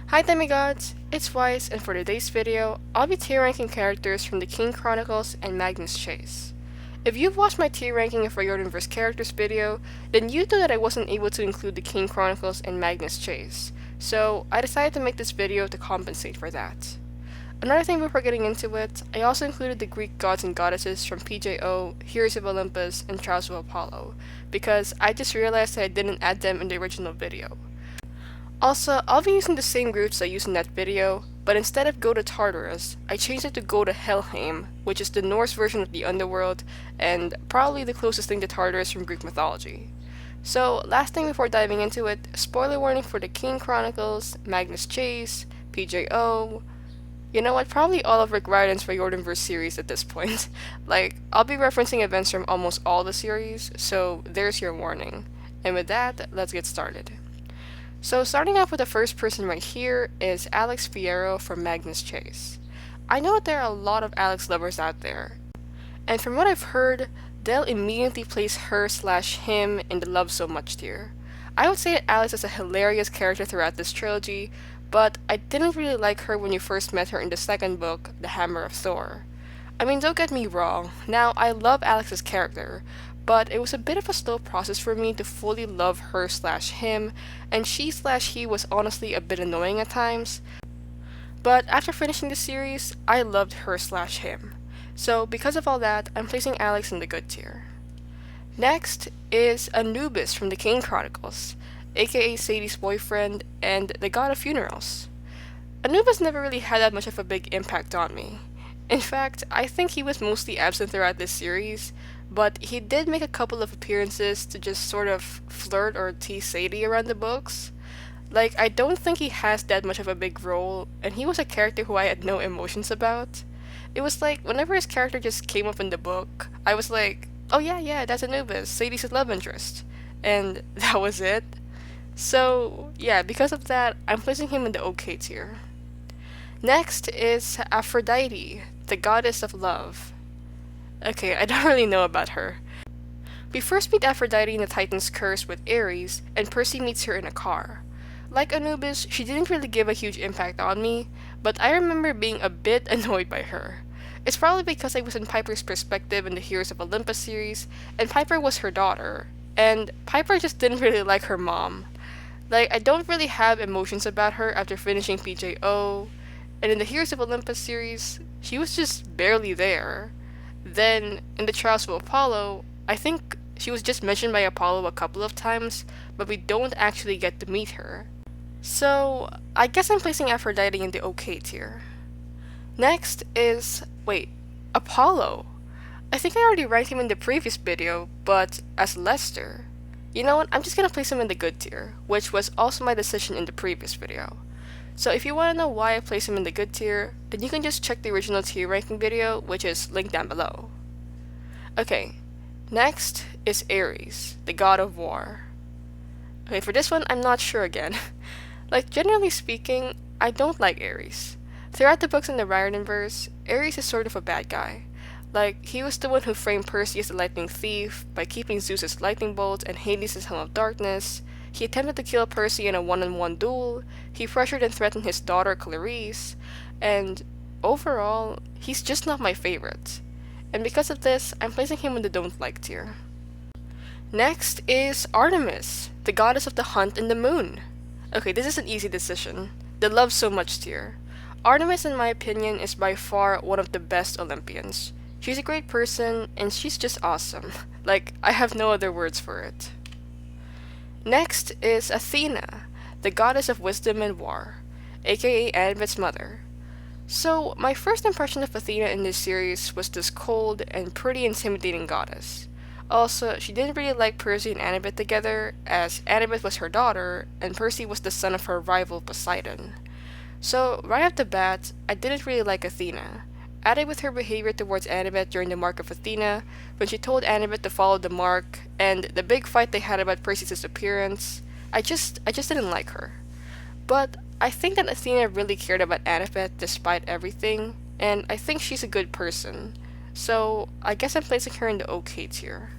Hi demigods, it's Wise, and for today's video, I'll be tier ranking characters from the Kane Chronicles and Magnus chase. If you've watched my tier ranking of Riordanverse Characters video, then you know that I wasn't able to include the Kane Chronicles and Magnus chase, so I decided to make this video to compensate for that. Another thing before getting into it, I also included the Greek gods and goddesses from PJO, Heroes of Olympus, and Trials of Apollo, because I just realized that I didn't add them in the original video. Also, I'll be using the same routes I used in that video, but instead of go to Tartarus, I changed it to go to Helheim, which is the Norse version of the underworld, and probably the closest thing to Tartarus from Greek mythology. So, last thing before diving into it, spoiler warning for the Kane Chronicles, Magnus Chase, PJO, you know what, probably all of Rick Riordan's Riordanverse series at this point. Like, I'll be referencing events from almost all the series, so there's your warning. And with that, let's get started. So starting off with the first person right here is Alex Fierro from Magnus Chase. I know that there are a lot of Alex lovers out there, and from what I've heard, they'll immediately place her/him in the love so much tier. I would say that Alex is a hilarious character throughout this trilogy, but I didn't really like her when you first met her in the second book, The Hammer of Thor. I mean, don't get me wrong, now I love Alex's character, but it was a bit of a slow process for me to fully love her/him, and she/he was honestly a bit annoying at times. But after finishing the series, I loved her/him. So because of all that, I'm placing Alex in the good tier. Next is Anubis from the Kane Chronicles, aka Sadie's boyfriend and the god of funerals. Anubis never really had that much of a big impact on me. In fact, I think he was mostly absent throughout this series, but he did make a couple of appearances to just sort of flirt or tease Sadie around the books. Like, I don't think he has that much of a big role, and he was a character who I had no emotions about. It was like, whenever his character just came up in the book, I was like, oh yeah, that's Anubis, Sadie's love interest. And that was it. So, yeah, because of that, I'm placing him in the okay tier. Next is Aphrodite, the goddess of love. Okay, I don't really know about her. We first meet Aphrodite in the Titan's Curse with Ares, and Percy meets her in a car. Like Anubis, she didn't really give a huge impact on me, but I remember being a bit annoyed by her. It's probably because I was in Piper's perspective in the Heroes of Olympus series, and Piper was her daughter, and Piper just didn't really like her mom. Like, I don't really have emotions about her after finishing PJO, and in the Heroes of Olympus series, she was just barely there. Then, in the Trials of Apollo, I think she was just mentioned by Apollo a couple of times, but we don't actually get to meet her. So, I guess I'm placing Aphrodite in the okay tier. Next is, Apollo. I think I already ranked him in the previous video, but as Lester. You know what, I'm just gonna place him in the good tier, which was also my decision in the previous video. So if you want to know why I place him in the good tier, then you can just check the original tier ranking video, which is linked down below. Okay, next is Ares, the god of war. Okay, for this one, I'm not sure again. Like, generally speaking, I don't like Ares. Throughout the books in the Riordanverse, Ares is sort of a bad guy. Like, he was the one who framed Percy as the lightning thief by keeping Zeus's lightning bolt and Hades' helm of darkness. He attempted to kill Percy in a one-on-one duel, he pressured and threatened his daughter Clarice, and overall, he's just not my favorite. And because of this, I'm placing him in the don't like tier. Next is Artemis, the goddess of the hunt and the moon. Okay, this is an easy decision. The love so much tier. Artemis, in my opinion, is by far one of the best Olympians. She's a great person, and she's just awesome. Like, I have no other words for it. Next is Athena, the goddess of wisdom and war, aka Annabeth's mother. So, my first impression of Athena in this series was this cold and pretty intimidating goddess. Also, she didn't really like Percy and Annabeth together, as Annabeth was her daughter, and Percy was the son of her rival Poseidon. So, right off the bat, I didn't really like Athena. Added with her behavior towards Annabeth during the Mark of Athena, when she told Annabeth to follow the mark, and the big fight they had about Percy's disappearance, I just didn't like her. But I think that Athena really cared about Annabeth despite everything, and I think she's a good person. So I guess I'm placing her in the okay tier.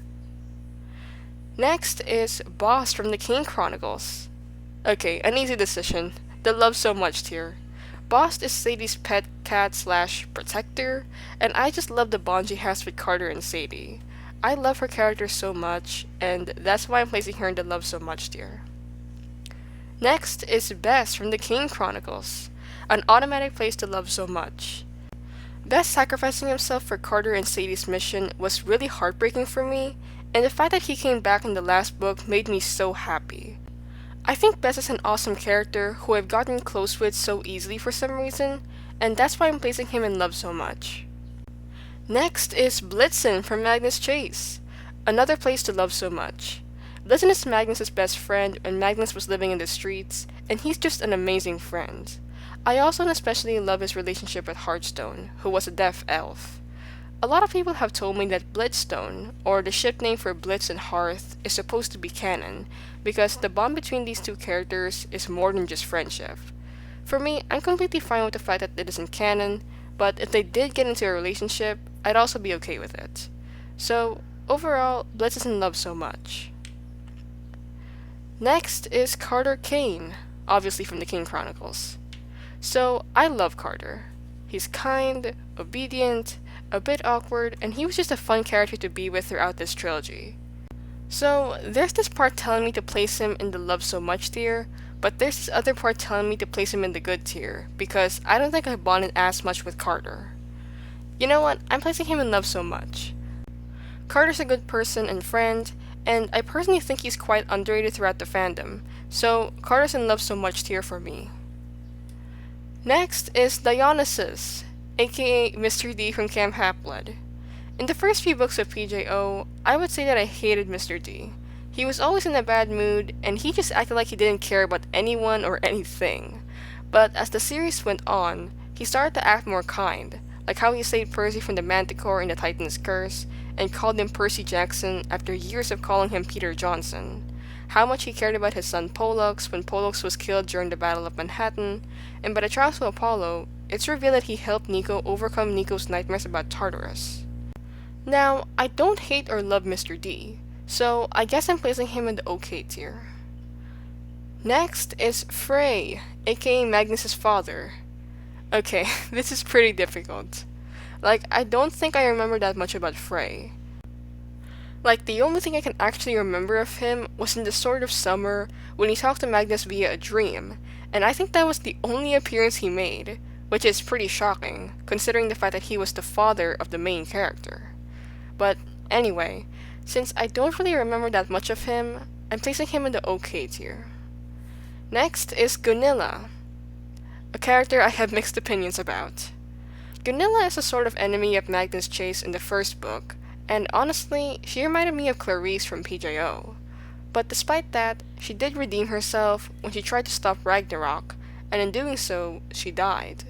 Next is Boss from the Kane Chronicles. Okay, an easy decision. the love so much tier. Boss is Sadie's pet cat slash protector, and I just love the bond she has with Carter and Sadie. I love her character so much, and that's why I'm placing her in the love so much tier. Next is Bess from the Kane Chronicles, an automatic place to love so much. Bess sacrificing himself for Carter and Sadie's mission was really heartbreaking for me, and the fact that he came back in the last book made me so happy. I think Bess is an awesome character who I've gotten close with so easily for some reason, and that's why I'm placing him in love so much. Next is Blitzen from Magnus Chase, another place to love so much. Blitzen is Magnus' best friend when Magnus was living in the streets, and he's just an amazing friend. I also and especially love his relationship with Hearthstone, who was a deaf elf. A lot of people have told me that Blitzstone, or the ship name for Blitz and Hearth, is supposed to be canon, because the bond between these two characters is more than just friendship. For me, I'm completely fine with the fact that it isn't canon, but if they did get into a relationship, I'd also be okay with it. So, overall, Blitz is in love so much. Next is Carter Kane, obviously from the Kane Chronicles. So, I love Carter. He's kind, obedient, a bit awkward, and he was just a fun character to be with throughout this trilogy. So, there's this part telling me to place him in the love so much tier, but there's this other part telling me to place him in the good tier, because I don't think I bonded as much with Carter. You know what? I'm placing him in love so much. Carter's a good person and friend, and I personally think he's quite underrated throughout the fandom, so Carter's in love so much tier for me. Next is Dionysus, aka Mr. D from Camp Half-Blood. In the first few books of PJO, I would say that I hated Mr. D. He was always in a bad mood, and he just acted like he didn't care about anyone or anything. But as the series went on, he started to act more kind, like how he saved Percy from the Manticore in the Titan's Curse, and called him Percy Jackson after years of calling him Peter Johnson. How much he cared about his son Pollux when Pollux was killed during the Battle of Manhattan, and by the trials of Apollo, it's revealed that he helped Nico overcome Nico's nightmares about Tartarus. Now, I don't hate or love Mr. D, so I guess I'm placing him in the okay tier. Next is Frey, aka Magnus' father. Okay, this is pretty difficult. I don't think I remember that much about Frey. The only thing I can actually remember of him was in the Sword of Summer when he talked to Magnus via a dream, and I think that was the only appearance he made, which is pretty shocking, considering the fact that he was the father of the main character. But anyway, since I don't really remember that much of him, I'm placing him in the okay tier. Next is Gunilla, a character I have mixed opinions about. Gunilla is a sort of enemy of Magnus Chase in the first book, and honestly, she reminded me of Clarice from PJO. But despite that, she did redeem herself when she tried to stop Ragnarok, and in doing so, she died.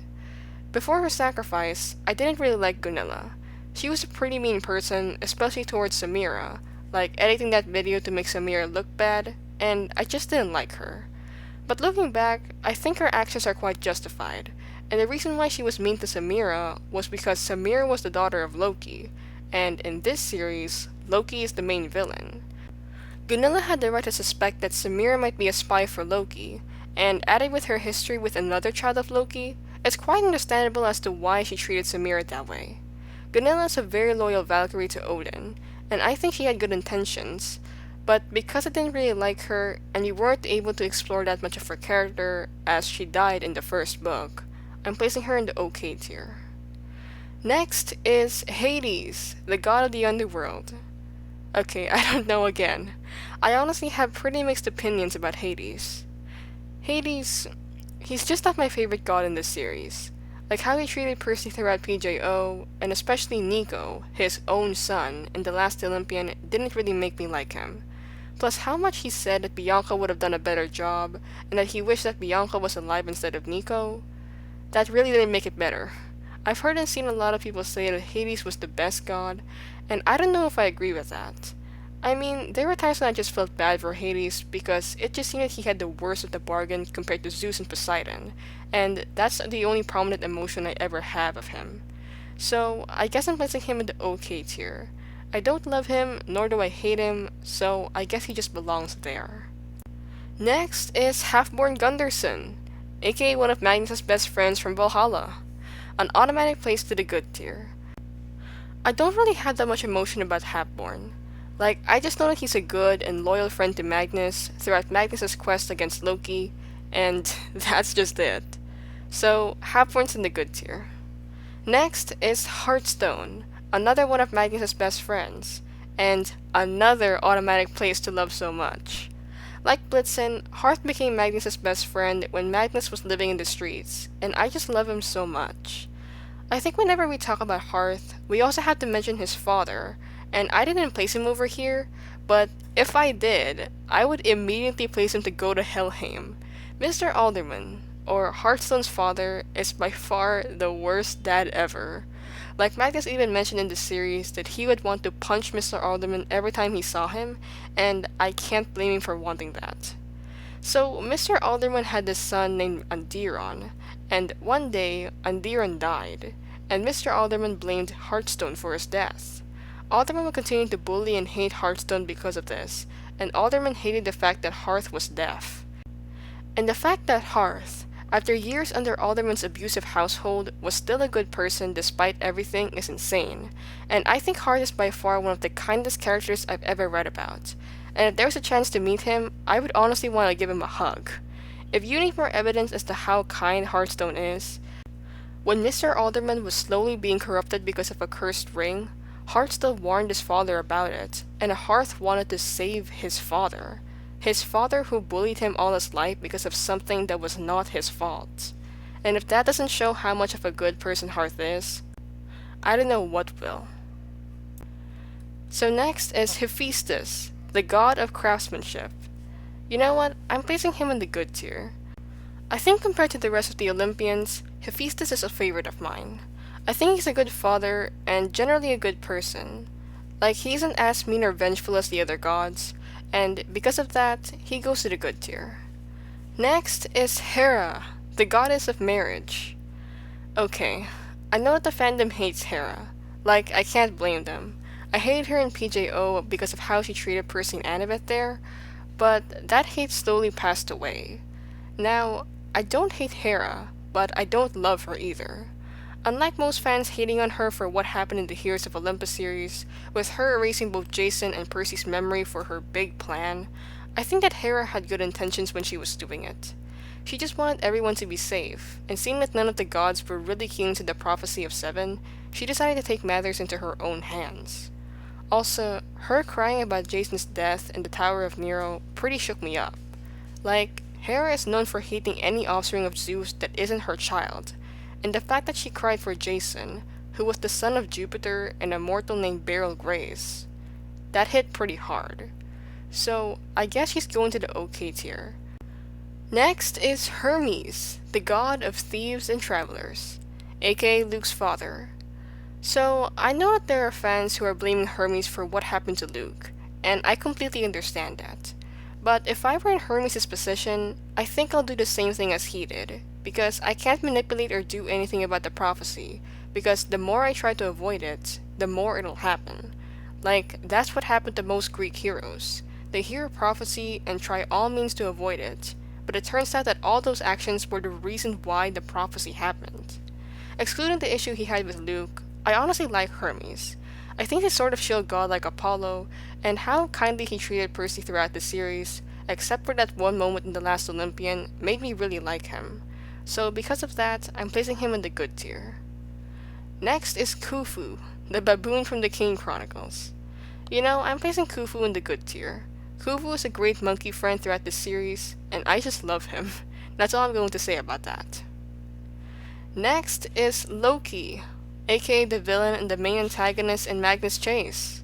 Before her sacrifice, I didn't really like Gunilla. She was a pretty mean person, especially towards Samira, editing that video to make Samira look bad, and I just didn't like her. But looking back, I think her actions are quite justified, and the reason why she was mean to Samira was because Samira was the daughter of Loki, and in this series, Loki is the main villain. Gunilla had the right to suspect that Samira might be a spy for Loki, and added with her history with another child of Loki, it's quite understandable as to why she treated Samira that way. Gunilla is a very loyal Valkyrie to Odin, and I think she had good intentions, but because I didn't really like her, and we weren't able to explore that much of her character as she died in the first book, I'm placing her in the okay tier. Next is Hades, the god of the underworld. Okay, I don't know again. I honestly have pretty mixed opinions about Hades. Hades, he's just not my favorite god in this series. How he treated Percy throughout PJO, and especially Nico, his own son, in The Last Olympian, didn't really make me like him. Plus how much he said that Bianca would have done a better job, and that he wished that Bianca was alive instead of Nico. That really didn't make it better. I've heard and seen a lot of people say that Hades was the best god, and I don't know if I agree with that. I mean, there were times when I just felt bad for Hades because it just seemed that he had the worst of the bargain compared to Zeus and Poseidon, and that's the only prominent emotion I ever have of him. So, I guess I'm placing him in the okay tier. I don't love him, nor do I hate him, so I guess he just belongs there. Next is Halfborn Gunderson, aka one of Magnus's best friends from Valhalla. An automatic place to the good tier. I don't really have that much emotion about Halfborn. Like, I just know that he's a good and loyal friend to Magnus throughout Magnus's quest against Loki, and that's just it. So, Halfborn's in the good tier. Next is Hearthstone, another one of Magnus's best friends, and another automatic place to love so much. Like Blitzen, Hearth became Magnus's best friend when Magnus was living in the streets, and I just love him so much. I think whenever we talk about Hearth, we also have to mention his father, and I didn't place him over here, but if I did, I would immediately place him to go to Helheim. Mr. Alderman, or Hearthstone's father, is by far the worst dad ever. Like Magnus even mentioned in the series that he would want to punch Mr. Alderman every time he saw him, and I can't blame him for wanting that. So, Mr. Alderman had this son named Andiron, and one day, Andiron died, and Mr. Alderman blamed Hearthstone for his death. Alderman would continue to bully and hate Hearthstone because of this, and Alderman hated the fact that Hearth was deaf. And the fact that Hearth, after years under Alderman's abusive household, was still a good person despite everything is insane, and I think Hearth is by far one of the kindest characters I've ever read about, and if there was a chance to meet him, I would honestly want to give him a hug. If you need more evidence as to how kind Hearthstone is, when Mr. Alderman was slowly being corrupted because of a cursed ring, Hearthstone warned his father about it, and Hearth wanted to save his father. His father who bullied him all his life because of something that was not his fault. And if that doesn't show how much of a good person Hearth is, I don't know what will. So next is Hephaestus, the god of craftsmanship. You know what? I'm placing him in the good tier. I think compared to the rest of the Olympians, Hephaestus is a favorite of mine. I think he's a good father and generally a good person. Like, he isn't as mean or vengeful as the other gods, and because of that, he goes to the good tier. Next is Hera, the goddess of marriage. Okay, I know that the fandom hates Hera. Like, I can't blame them. I hated her in PJO because of how she treated Percy and Annabeth there, but that hate slowly passed away. Now, I don't hate Hera, but I don't love her either. Unlike most fans hating on her for what happened in the Heroes of Olympus series, with her erasing both Jason and Percy's memory for her big plan, I think that Hera had good intentions when she was doing it. She just wanted everyone to be safe, and seeing that none of the gods were really keen to the prophecy of Seven, she decided to take matters into her own hands. Also, her crying about Jason's death in the Tower of Nero pretty shook me up. Like, Hera is known for hating any offspring of Zeus that isn't her child, and the fact that she cried for Jason, who was the son of Jupiter and a mortal named Beryl Grace, that hit pretty hard. So, I guess she's going to the OK tier. Next is Hermes, the god of thieves and travelers, aka Luke's father. So, I know that there are fans who are blaming Hermes for what happened to Luke, and I completely understand that. But if I were in Hermes' position, I think I'll do the same thing as he did, because I can't manipulate or do anything about the prophecy, because the more I try to avoid it, the more it'll happen. Like, that's what happened to most Greek heroes. They hear a prophecy and try all means to avoid it, but it turns out that all those actions were the reason why the prophecy happened. Excluding the issue he had with Luke, I honestly like Hermes. I think he's sort of chill god like Apollo, and how kindly he treated Percy throughout the series, except for that one moment in the last Olympian, made me really like him. So because of that, I'm placing him in the good tier. Next is Khufu, the baboon from the Kane Chronicles. You know, I'm placing Khufu in the good tier. Khufu is a great monkey friend throughout the series, and I just love him. That's all I'm going to say about that. Next is Loki, aka the villain and the main antagonist in Magnus Chase.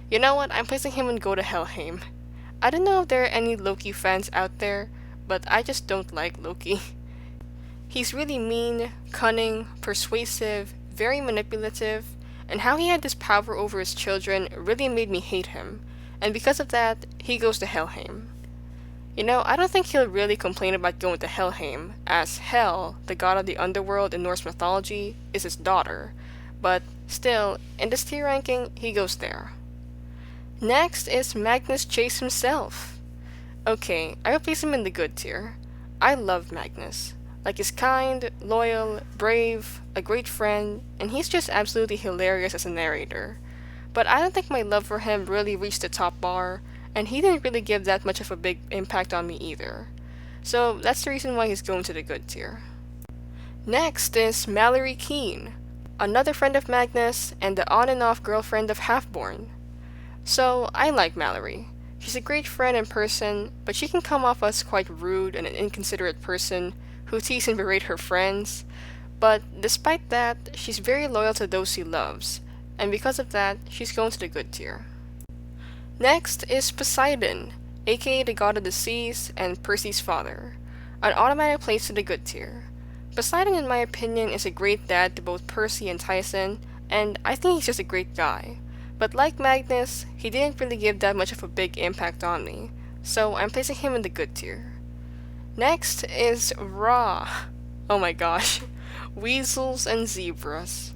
You know what, I'm placing him in Go to Helheim. I don't know if there are any Loki fans out there, but I just don't like Loki. He's really mean, cunning, persuasive, very manipulative, and how he had this power over his children really made me hate him, and because of that, he goes to Helheim. You know, I don't think he'll really complain about going to Helheim, as Hel, the god of the underworld in Norse mythology, is his daughter, but still, in this tier ranking, he goes there. Next is Magnus Chase himself. Okay, I will place him in the good tier. I love Magnus. Like, he's kind, loyal, brave, a great friend, and he's just absolutely hilarious as a narrator. But I don't think my love for him really reached the top bar, and he didn't really give that much of a big impact on me either. So that's the reason why he's going to the good tier. Next is Mallory Keene, another friend of Magnus and the on and off girlfriend of Halfborn. So I like Mallory. She's a great friend in person, but she can come off as quite rude and an inconsiderate person who tease and berate her friends. But despite that, she's very loyal to those she loves, and because of that, she's going to the good tier. Next is Poseidon, aka the god of the seas and Percy's father, an automatic place to the good tier. Poseidon, in my opinion, is a great dad to both Percy and Tyson, and I think he's just a great guy. But like Magnus, he didn't really give that much of a big impact on me, so I'm placing him in the good tier. Next is Ra. Oh my gosh. Weasels and zebras.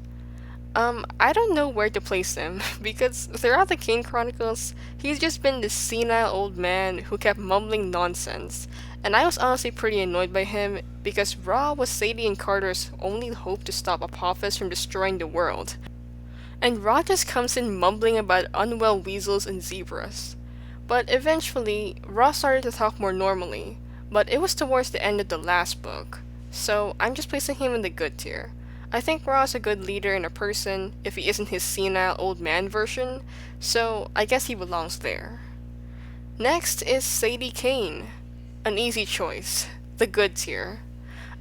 I don't know where to place him, because throughout the Kane Chronicles, he's just been this senile old man who kept mumbling nonsense, and I was honestly pretty annoyed by him, because Ra was Sadie and Carter's only hope to stop Apophis from destroying the world. And Ra just comes in mumbling about unwell weasels and zebras. But eventually, Ra started to talk more normally, but it was towards the end of the last book, so I'm just placing him in the good tier. I think Ra is a good leader and a person, if he isn't his senile old man version, so I guess he belongs there. Next is Sadie Kane. An easy choice. The good tier.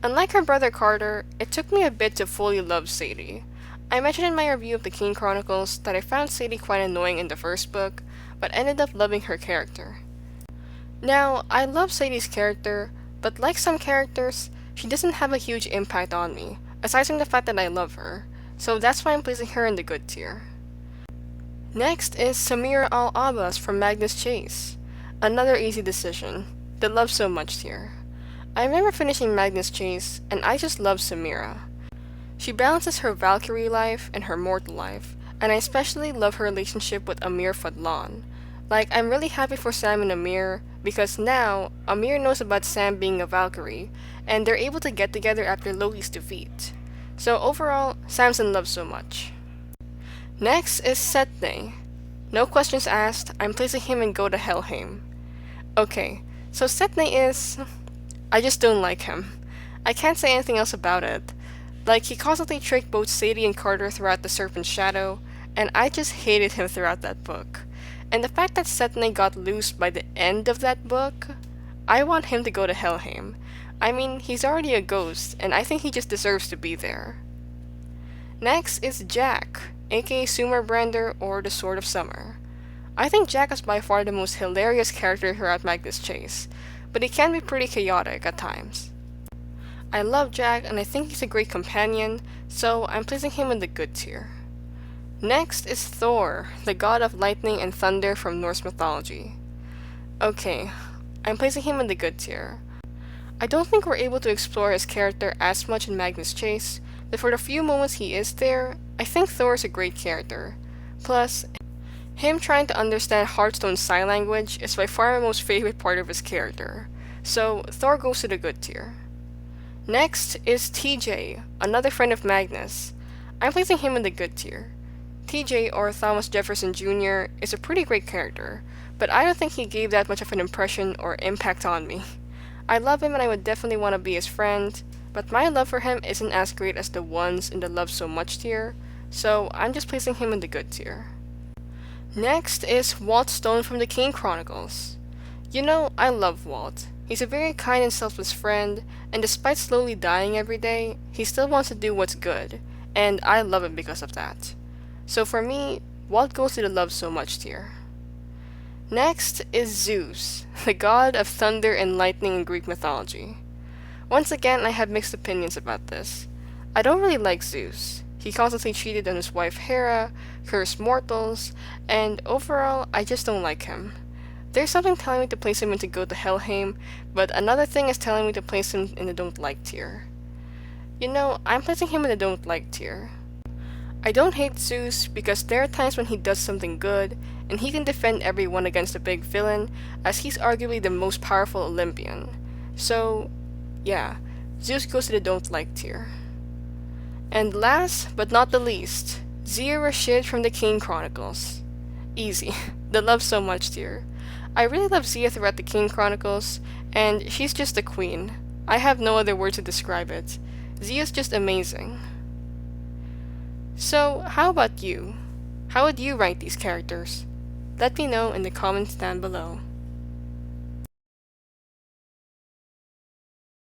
Unlike her brother Carter, it took me a bit to fully love Sadie. I mentioned in my review of the Kane Chronicles that I found Sadie quite annoying in the first book, but ended up loving her character. Now, I love Sadie's character, but like some characters, she doesn't have a huge impact on me, aside from the fact that I love her, so that's why I'm placing her in the good tier. Next is Samira Al-Abbas from Magnus Chase. Another easy decision, the love so much tier. I remember finishing Magnus Chase, and I just love Samira. She balances her Valkyrie life and her mortal life, and I especially love her relationship with Amir Fadlan. Like, I'm really happy for Sam and Amir, because now, Amir knows about Sam being a Valkyrie, and they're able to get together after Loki's defeat. So overall, Sam's in love so much. Next is Setne. No questions asked, I'm placing him in Go to Helheim. Okay, so Setne is... I just don't like him. I can't say anything else about it. Like, he constantly tricked both Sadie and Carter throughout the Serpent's Shadow, and I just hated him throughout that book. And the fact that Setne got loosed by the end of that book, I want him to go to Helheim. I mean, he's already a ghost, and I think he just deserves to be there. Next is Jack, aka Sumerbrander or the Sword of Summer. I think Jack is by far the most hilarious character throughout Magnus Chase, but he can be pretty chaotic at times. I love Jack, and I think he's a great companion, so I'm placing him in the good tier. Next is Thor, the god of lightning and thunder from Norse mythology. Okay, I'm placing him in the good tier. I don't think we're able to explore his character as much in Magnus Chase, but for the few moments he is there, I think Thor is a great character. Plus, him trying to understand Hearthstone's sign language is by far my most favorite part of his character, so Thor goes to the good tier. Next is TJ, another friend of Magnus. I'm placing him in the good tier. TJ, or Thomas Jefferson Jr., is a pretty great character, but I don't think he gave that much of an impression or impact on me. I love him and I would definitely want to be his friend, but my love for him isn't as great as the ones in the love so much tier, so I'm just placing him in the good tier. Next is Walt Stone from the Kane Chronicles. You know, I love Walt. He's a very kind and selfless friend, and despite slowly dying every day, he still wants to do what's good, and I love him because of that. So for me, Walt goes to the love so much tier. Next is Zeus, the god of thunder and lightning in Greek mythology. Once again, I have mixed opinions about this. I don't really like Zeus. He constantly cheated on his wife Hera, cursed mortals, and overall, I just don't like him. There's something telling me to place him into Go to Helheim, but another thing is telling me to place him in the don't like tier. You know, I'm placing him in the don't like tier. I don't hate Zeus because there are times when he does something good, and he can defend everyone against a big villain, as he's arguably the most powerful Olympian. So, yeah, Zeus goes to the don't like tier. And last but not the least, Zia Rashid from the Kane Chronicles. Easy, the love so much tier. I really love Zia throughout the Kane Chronicles, and she's just a queen. I have no other word to describe it. Zia's just amazing. So, how about you? How would you rank these characters? Let me know in the comments down below.